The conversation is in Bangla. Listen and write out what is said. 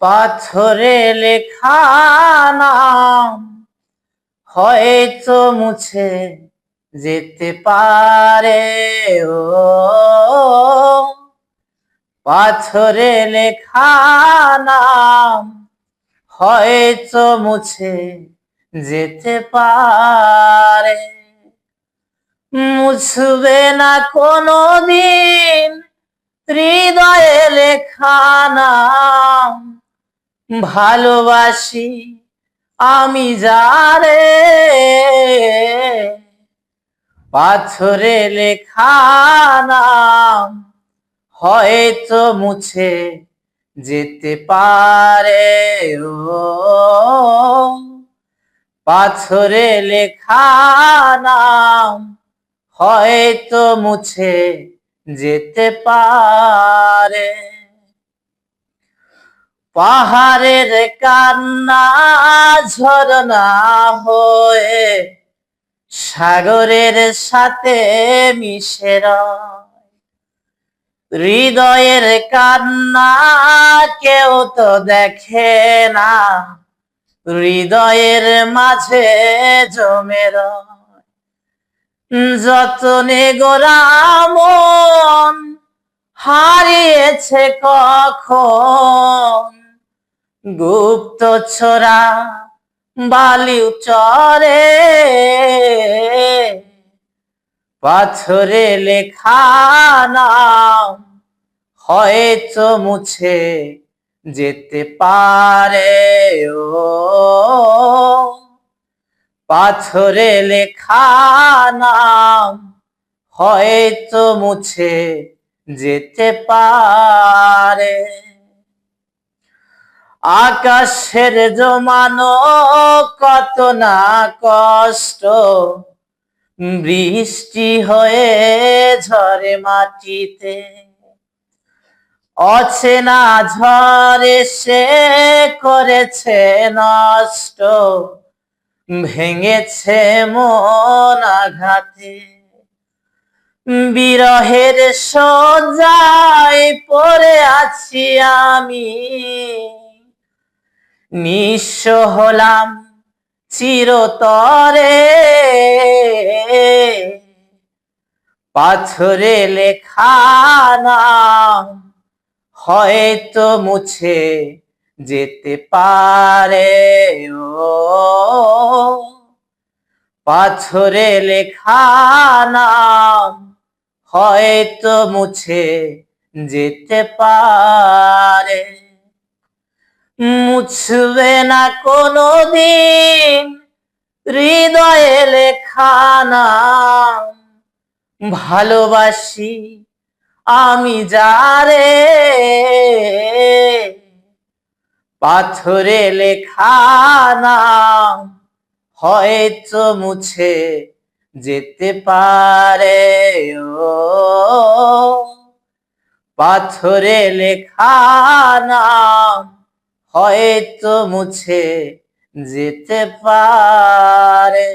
পাথরে লেখা নাম হয়তো মুছে যেতে পারে। ও পাথরে লেখা নাম হয়তো মুছে যেতে পারে। মুছবে না কোনোদিন হৃদয়ে লেখা নাম, ভালোবাসি আমি যারে। পাথরে লেখা নাম হয়তো মুছে যেতে পারে। ও পাথরে লেখা নাম হয়তো মুছে যেতে পারে। পাহাড়ের কান্না ঝরনা হয়ে সাগরের সাথে মিশে রয়। হৃদয়ের কান্না কেউ তো দেখে না, হৃদয়ের মাঝে জমে রয়। যতনে গোরা মন হারিয়েছে কখন, গুপ্ত ছোরা বালিউ চরে। পাথরে লেখা নাম হয়তো মুছে যেতে পারে। ও পাথরে লেখা নাম হয়তো মুছে যেতে পারে। আকাশের জমানো কত না কষ্ট, বৃষ্টি হয়ে ঝরে মাটিতে। অচেনা ঝড় এসে করেছে নষ্ট, ভেঙেছে মন আঘাতে। বিরহের শয্যায় পড়ে আছি আমি, নিঃস্ব হলাম চিরতরে। পাথরে লেখা নাম হয়তো মুছে যেতে পারে। ও পাথরে লেখা নাম হয়তো মুছে যেতে পারে। মুছবে না কোনোদিন হৃদয়ে লেখা নাম, ভালোবাসি আমি যারে। পাথরে লেখা নাম হয়তো মুছে যেতে পারে। ও পাথরে লেখা নাম হয়তো মুছে যেতে পারে।